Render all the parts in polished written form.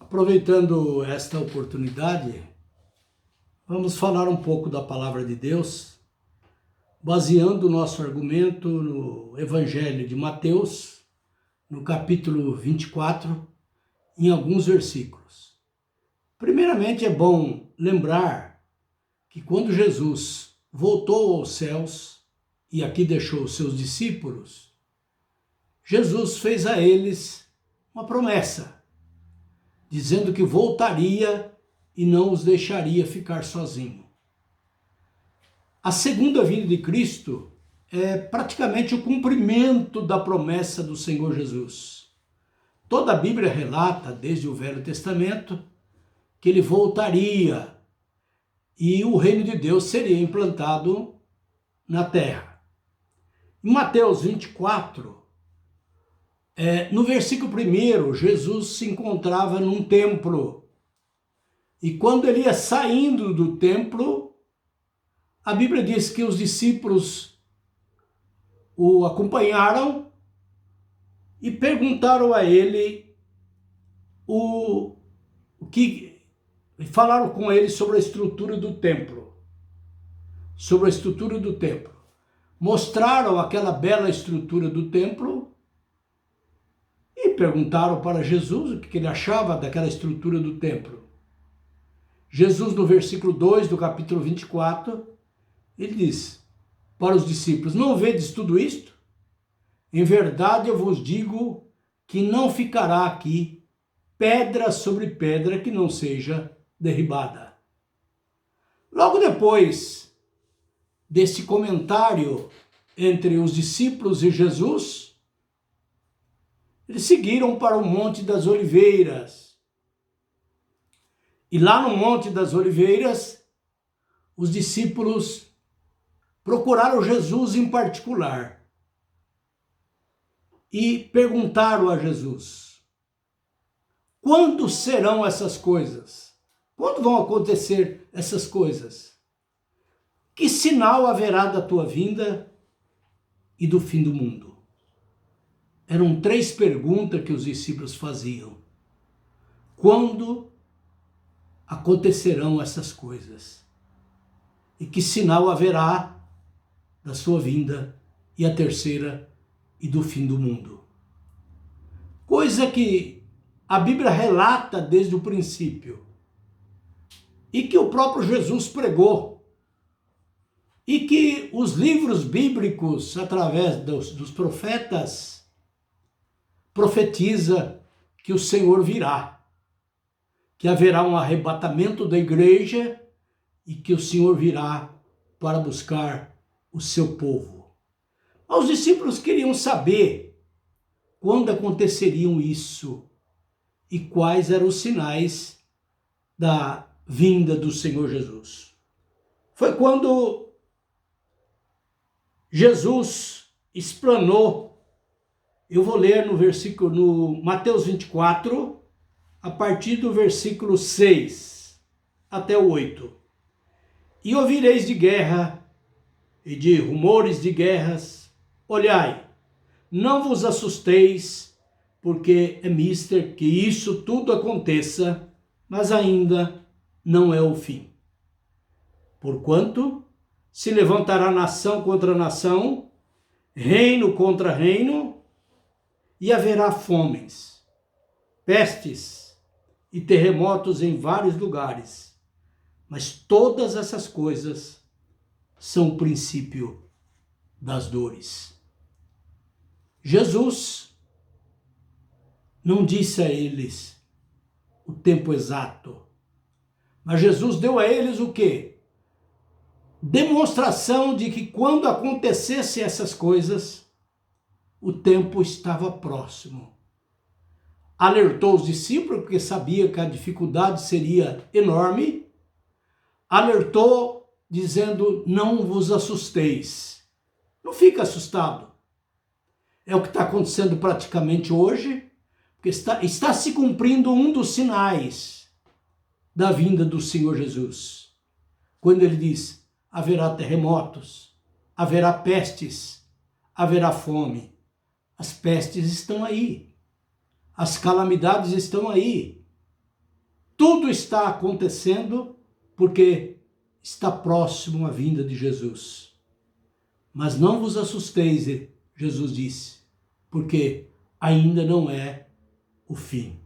Aproveitando esta oportunidade, vamos falar um pouco da Palavra de Deus, baseando o nosso argumento no Evangelho de Mateus, no capítulo 24, em alguns versículos. Primeiramente, é bom lembrar que quando Jesus voltou aos céus e aqui deixou os seus discípulos, Jesus fez a eles uma promessa, dizendo que voltaria e não os deixaria ficar sozinhos. A segunda vinda de Cristo é praticamente o cumprimento da promessa do Senhor Jesus. Toda a Bíblia relata, desde o Velho Testamento, que ele voltaria e o reino de Deus seria implantado na terra. Em Mateus 24, no versículo 1, Jesus se encontrava num templo. E quando ele ia saindo do templo, a Bíblia diz que os discípulos o acompanharam e perguntaram a ele o que falaram com ele sobre a estrutura do templo. Sobre a estrutura do templo. Mostraram aquela bela estrutura do templo e perguntaram para Jesus o que ele achava daquela estrutura do templo. Jesus, no versículo 2 do capítulo 24, ele diz para os discípulos: não vedes tudo isto? Em verdade eu vos digo que não ficará aqui pedra sobre pedra que não seja derribada. Logo depois desse comentário entre os discípulos e Jesus, eles seguiram para o Monte das Oliveiras. E lá no Monte das Oliveiras, os discípulos procuraram Jesus em particular e perguntaram a Jesus: quando serão essas coisas? Quando vão acontecer essas coisas? Que sinal haverá da tua vinda e do fim do mundo? Eram 3 perguntas que os discípulos faziam. Quando acontecerão essas coisas? E que sinal haverá da sua vinda e a terceira e do fim do mundo? Coisa que a Bíblia relata desde o princípio e que o próprio Jesus pregou e que os livros bíblicos, através dos profetas, profetiza que o Senhor virá, que haverá um arrebatamento da igreja e que o Senhor virá para buscar o seu povo. Os discípulos queriam saber quando aconteceriam isso e quais eram os sinais da vinda do Senhor Jesus. Foi quando Jesus explanou. Eu vou ler no Mateus 24, a partir do versículo 6 até o 8. E ouvireis de guerra e de rumores de guerras. Olhai, não vos assusteis, porque é mister que isso tudo aconteça, mas ainda não é o fim. Porquanto se levantará nação contra nação, reino contra reino, e haverá fomes, pestes e terremotos em vários lugares. Mas todas essas coisas são o princípio das dores. Jesus não disse a eles o tempo exato, mas Jesus deu a eles o quê? Demonstração de que quando acontecessem essas coisas, o tempo estava próximo. Alertou os discípulos, porque sabia que a dificuldade seria enorme. Alertou, dizendo: não vos assusteis. Não fica assustado. É o que está acontecendo praticamente hoje, porque está se cumprindo um dos sinais da vinda do Senhor Jesus. Quando ele diz: haverá terremotos, haverá pestes, haverá fome. As pestes estão aí. As calamidades estão aí. tudo está acontecendo porque está próximo a vinda de Jesus. Mas não vos assusteis, Jesus disse, porque ainda não é o fim.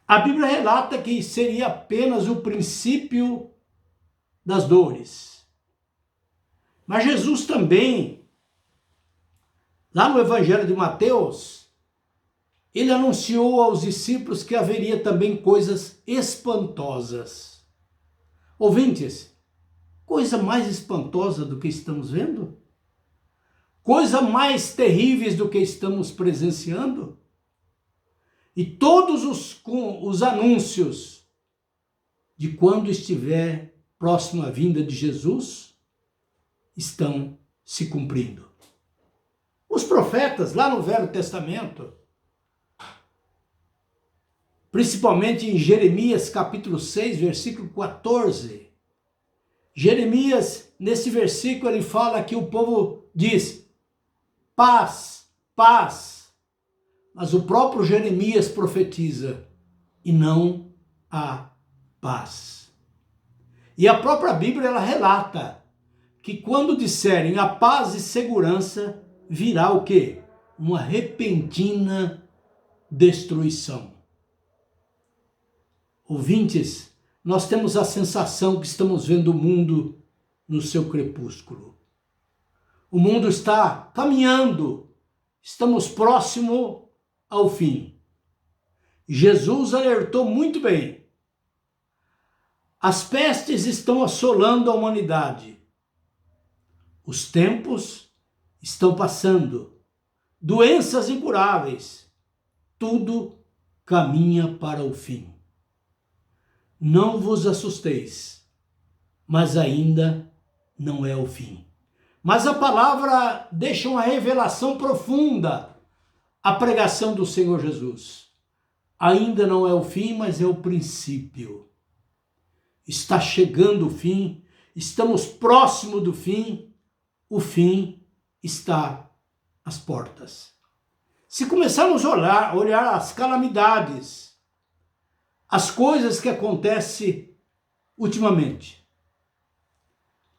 A Bíblia relata que seria apenas o princípio das dores. Mas Jesus também, lá no Evangelho de Mateus, ele anunciou aos discípulos que haveria também coisas espantosas. Ouvintes, coisa mais espantosa do que estamos vendo? Coisa mais terríveis do que estamos presenciando? E todos os anúncios de quando estiver próximo à vinda de Jesus estão se cumprindo. Os profetas, lá no Velho Testamento, principalmente em Jeremias capítulo 6, versículo 14, Jeremias, nesse versículo, ele fala que o povo diz, paz, paz. Mas o próprio Jeremias profetiza, e não há paz. E a própria Bíblia, ela relata que quando disserem a paz e segurança, virá o quê? Uma repentina destruição. Ouvintes, nós temos a sensação que estamos vendo o mundo no seu crepúsculo. O mundo está caminhando, estamos próximo ao fim. Jesus alertou muito bem. As pestes estão assolando a humanidade. Os tempos estão passando. Doenças incuráveis. Tudo caminha para o fim. Não vos assusteis, mas ainda não é o fim. Mas a palavra deixa uma revelação profunda. A pregação do Senhor Jesus. Ainda não é o fim, mas é o princípio. Está chegando o fim, estamos próximo do fim, o fim está às portas. Se começarmos a olhar as calamidades, as coisas que acontecem ultimamente,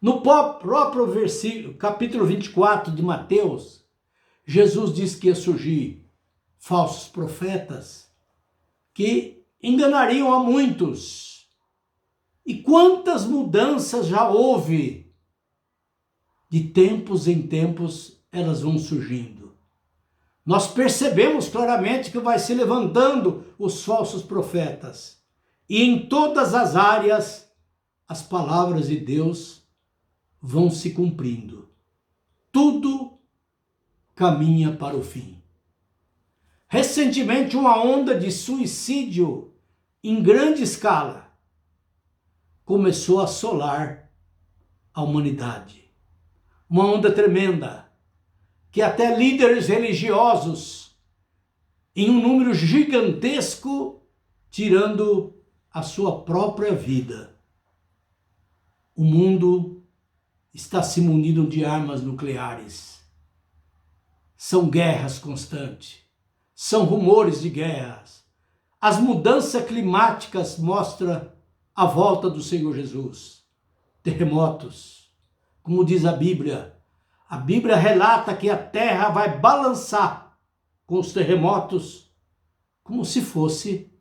no próprio versículo, capítulo 24 de Mateus, Jesus disse que ia surgir falsos profetas que enganariam a muitos. E quantas mudanças já houve? De tempos em tempos elas vão surgindo. Nós percebemos claramente que vai se levantando os falsos profetas. E em todas as áreas as palavras de Deus vão se cumprindo. Tudo caminha para o fim. Recentemente, uma onda de suicídio em grande escala começou a assolar a humanidade. Uma onda tremenda, que até líderes religiosos, em um número gigantesco, tirando a sua própria vida. O mundo está se munindo de armas nucleares. São guerras constantes, são rumores de guerras. As mudanças climáticas mostram a volta do Senhor Jesus. Terremotos, como diz a Bíblia relata que a terra vai balançar com os terremotos como se fosse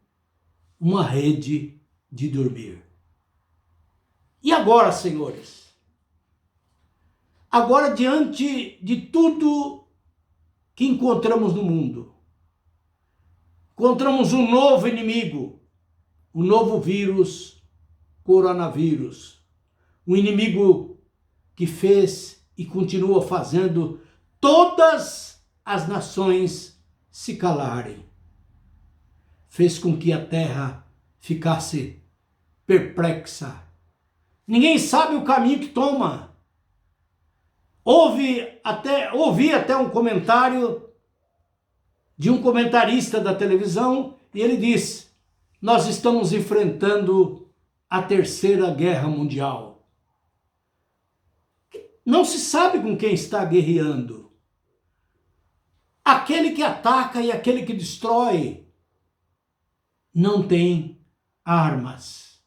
uma rede de dormir. E agora, senhores? Agora, diante de tudo que encontramos no mundo, encontramos um novo inimigo, um novo vírus, coronavírus, um inimigo que fez e continua fazendo todas as nações se calarem. Fez com que a terra ficasse perplexa. Ninguém sabe o caminho que toma. Ouvi até um comentário de um comentarista da televisão e ele diz: nós estamos enfrentando a Terceira Guerra Mundial. Não se sabe com quem está guerreando. Aquele que ataca e aquele que destrói não tem armas.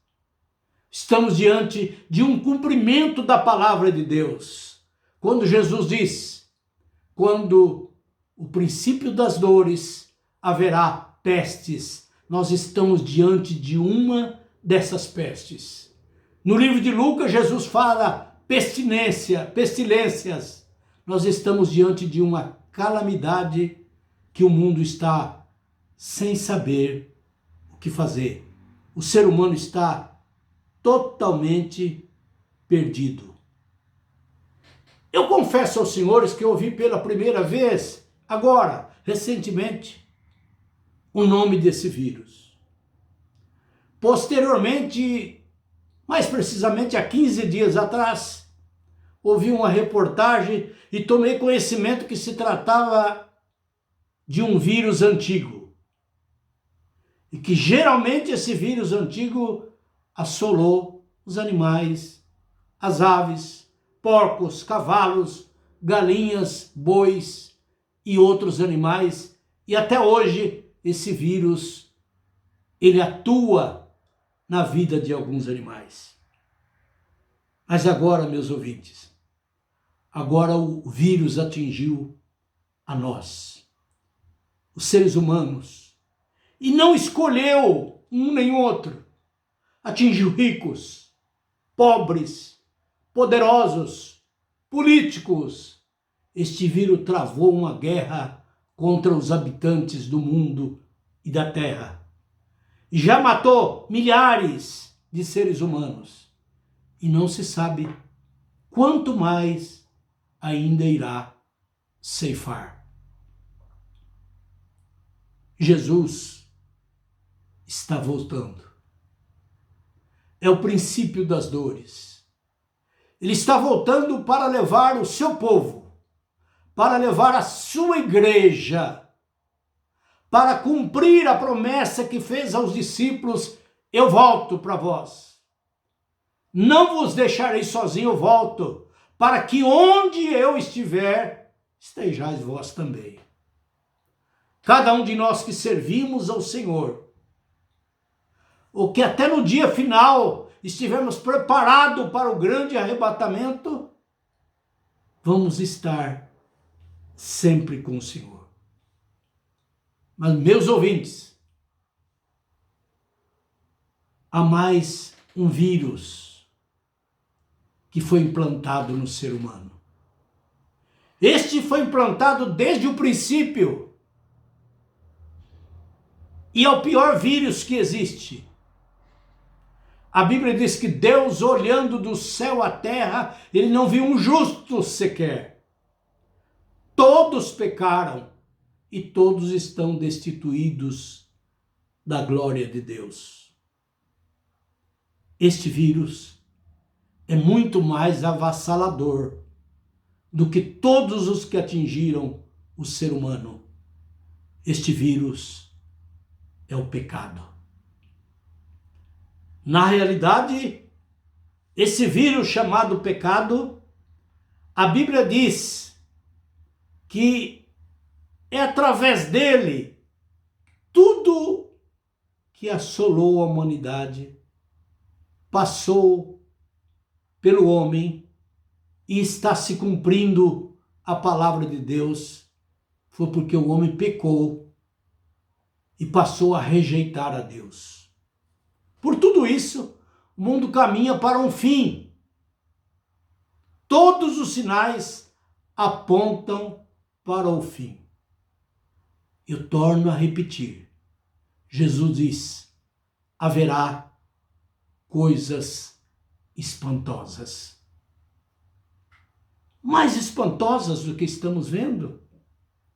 Estamos diante de um cumprimento da palavra de Deus. Quando Jesus diz, quando o princípio das dores haverá pestes, nós estamos diante de uma dessas pestes. No livro de Lucas, Jesus fala pestilências. Nós estamos diante de uma calamidade que o mundo está sem saber o que fazer. O ser humano está totalmente perdido. Eu confesso aos senhores que eu ouvi pela primeira vez, agora, recentemente, o nome desse vírus. Posteriormente, mais precisamente há 15 dias atrás, ouvi uma reportagem e tomei conhecimento que se tratava de um vírus antigo. E que geralmente esse vírus antigo assolou os animais, as aves, porcos, cavalos, galinhas, bois e outros animais. E até hoje esse vírus, ele atua na vida de alguns animais. Mas agora, meus ouvintes, agora o vírus atingiu a nós, os seres humanos, e não escolheu um nem outro. Atingiu ricos, pobres, poderosos, políticos. Este vírus travou uma guerra contra os habitantes do mundo e da terra. Já matou milhares de seres humanos. E não se sabe quanto mais ainda irá ceifar. Jesus está voltando. É o princípio das dores. Ele está voltando para levar o seu povo, para levar a sua igreja, para cumprir a promessa que fez aos discípulos: eu volto para vós. Não vos deixarei sozinho, eu volto, para que onde eu estiver, estejais vós também. Cada um de nós que servimos ao Senhor, ou que até no dia final estivermos preparados para o grande arrebatamento, vamos estar sempre com o Senhor. Mas, meus ouvintes, há mais um vírus que foi implantado no ser humano. Este foi implantado desde o princípio. E é o pior vírus que existe. A Bíblia diz que Deus, olhando do céu à terra, ele não viu um justo sequer. Todos pecaram e todos estão destituídos da glória de Deus. Este vírus é muito mais avassalador do que todos os que atingiram o ser humano. Este vírus é o pecado. Na realidade, esse vírus chamado pecado, a Bíblia diz que é através dele tudo que assolou a humanidade passou pelo homem e está se cumprindo a palavra de Deus. Foi porque o homem pecou e passou a rejeitar a Deus. Por tudo isso, o mundo caminha para um fim. Todos os sinais apontam para o fim. Eu torno a repetir. Jesus diz: haverá coisas espantosas. Mais espantosas do que estamos vendo?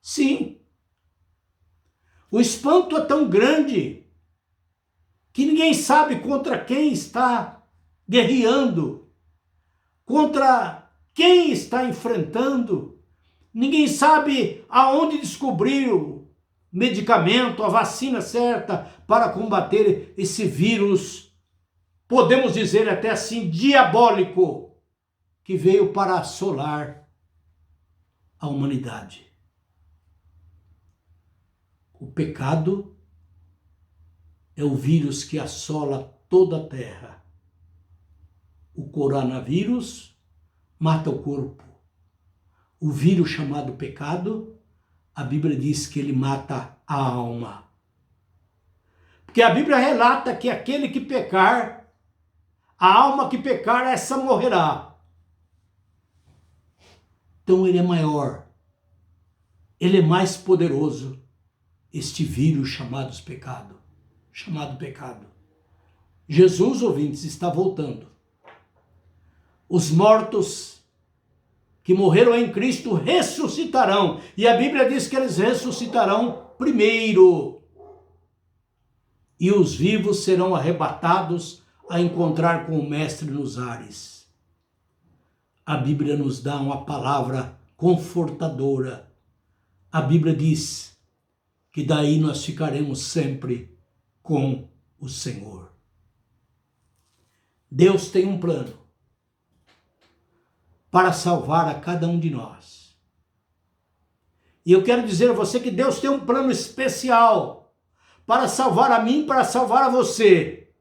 Sim. O espanto é tão grande que ninguém sabe contra quem está guerreando, contra quem está enfrentando. Ninguém sabe aonde descobrir o medicamento, a vacina certa para combater esse vírus, podemos dizer até assim, diabólico, que veio para assolar a humanidade. O pecado é o vírus que assola toda a terra. O coronavírus mata o corpo. O vírus chamado pecado, a Bíblia diz que ele mata a alma. Porque a Bíblia relata que aquele que pecar, a alma que pecar, essa morrerá. Então ele é maior, ele é mais poderoso, este vírus chamado pecado. Jesus, ouvintes, está voltando. Os mortos que morreram em Cristo ressuscitarão. E a Bíblia diz que eles ressuscitarão primeiro. E os vivos serão arrebatados a encontrar com o Mestre nos ares. A Bíblia nos dá uma palavra confortadora. A Bíblia diz que daí nós ficaremos sempre com o Senhor. Deus tem um plano para salvar a cada um de nós. E eu quero dizer a você que Deus tem um plano especial para salvar a mim, para salvar a você.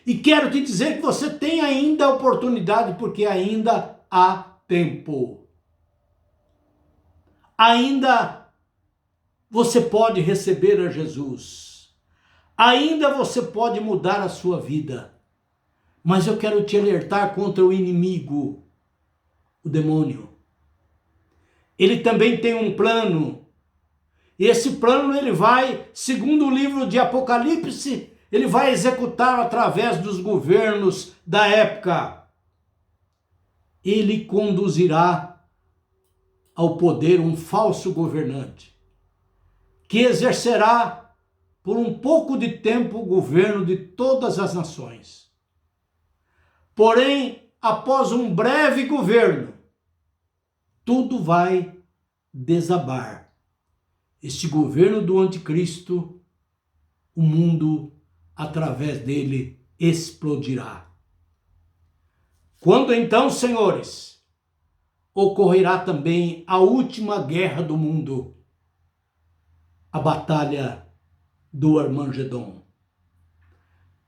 E quero te dizer que você tem ainda a oportunidade, porque ainda há tempo. Ainda você pode receber a Jesus. Ainda você pode mudar a sua vida. Mas eu quero te alertar contra o inimigo, o demônio. Ele também tem um plano. E esse plano ele vai, segundo o livro de Apocalipse, ele vai executar através dos governos da época. Ele conduzirá ao poder um falso governante, que exercerá por um pouco de tempo o governo de todas as nações. Porém, após um breve governo, tudo vai desabar. Este governo do anticristo, o mundo, através dele, explodirá. Quando então, senhores, ocorrerá também a última guerra do mundo, a batalha do Armagedon.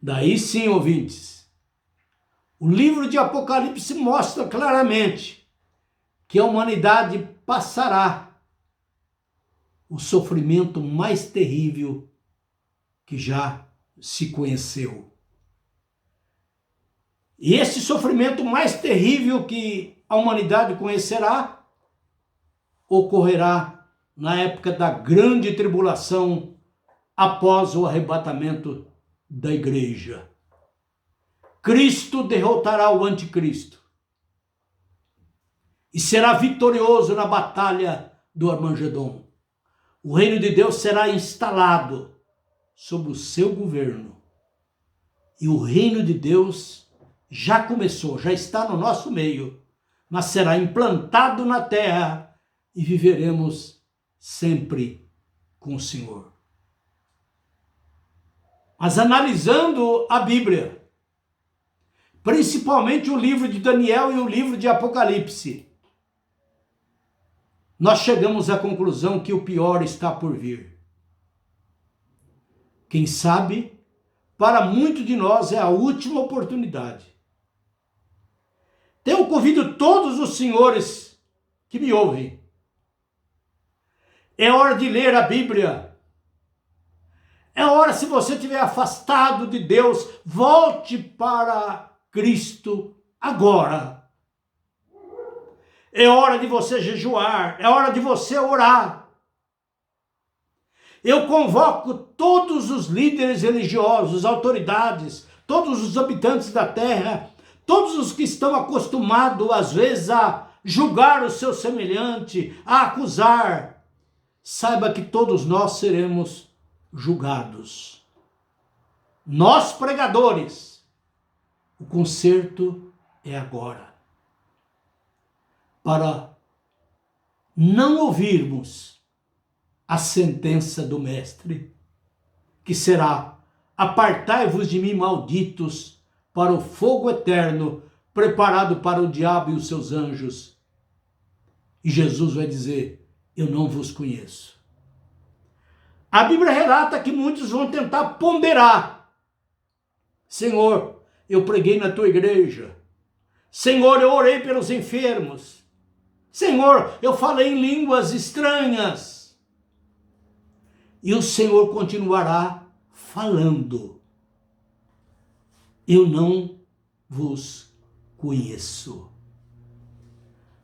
Daí sim, ouvintes, o livro de Apocalipse mostra claramente que a humanidade passará o sofrimento mais terrível que já se conheceu. E esse sofrimento mais terrível que a humanidade conhecerá ocorrerá na época da grande tribulação após o arrebatamento da igreja. Cristo derrotará o anticristo e será vitorioso na batalha do Armagedon. O reino de Deus será instalado sob o seu governo. E o reino de Deus já começou, já está no nosso meio, mas será implantado na terra e viveremos sempre com o Senhor. Mas analisando a Bíblia, principalmente o livro de Daniel e o livro de Apocalipse, nós chegamos à conclusão que o pior está por vir. Quem sabe, para muitos de nós é a última oportunidade. Então eu convido todos os senhores que me ouvem. É hora de ler a Bíblia. É hora, se você estiver afastado de Deus, volte para Cristo agora. É hora de você jejuar, é hora de você orar. Eu convoco todos os líderes religiosos, autoridades, todos os habitantes da terra, todos os que estão acostumados, às vezes, a julgar o seu semelhante, a acusar. Saiba que todos nós seremos julgados. Nós, pregadores, o conserto é agora. Para não ouvirmos a sentença do Mestre, que será: apartai-vos de mim, malditos, para o fogo eterno, preparado para o diabo e os seus anjos. E Jesus vai dizer: eu não vos conheço. A Bíblia relata que muitos vão tentar ponderar. Senhor, eu preguei na tua igreja. Senhor, eu orei pelos enfermos. Senhor, eu falei em línguas estranhas. E o Senhor continuará falando. Eu não vos conheço.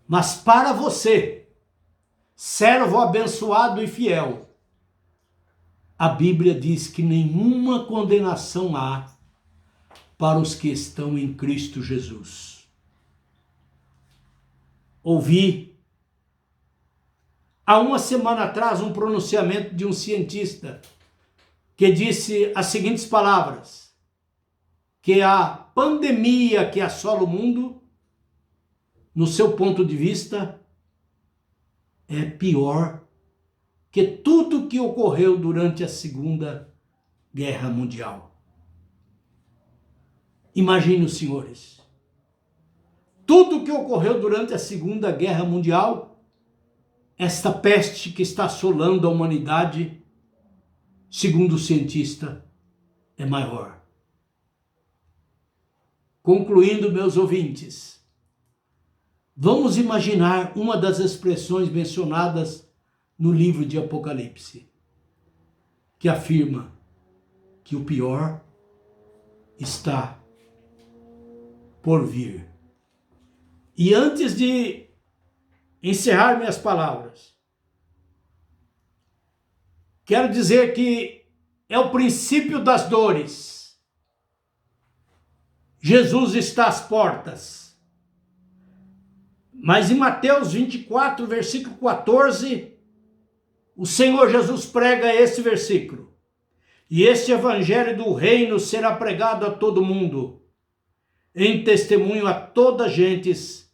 Mas para você, servo abençoado e fiel, a Bíblia diz que nenhuma condenação há para os que estão em Cristo Jesus. Ouvi, há uma semana atrás, um pronunciamento de um cientista que disse as seguintes palavras, que a pandemia que assola o mundo, no seu ponto de vista, é pior que tudo que ocorreu durante a Segunda Guerra Mundial. Imagine os senhores, tudo que ocorreu durante a Segunda Guerra Mundial, esta peste que está assolando a humanidade, segundo o cientista, é maior. Concluindo, meus ouvintes, vamos imaginar uma das expressões mencionadas no livro de Apocalipse, que afirma que o pior está por vir. E antes de encerrar minhas palavras, quero dizer que é o princípio das dores. Jesus está às portas. Mas em Mateus 24, versículo 14, o Senhor Jesus prega esse versículo. E este evangelho do reino será pregado a todo mundo, em testemunho a todas as gentes,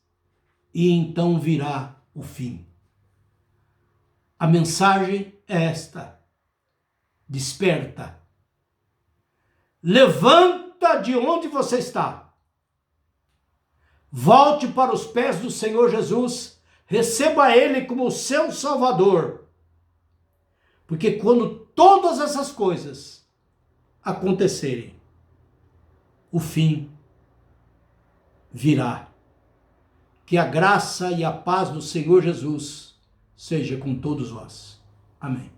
e então virá o fim. A mensagem é esta: desperta. Levanta de onde você está. Volte para os pés do Senhor Jesus, receba Ele como seu Salvador. Porque quando todas essas coisas acontecerem, o fim virá. Que a graça e a paz do Senhor Jesus seja com todos nós. Amém.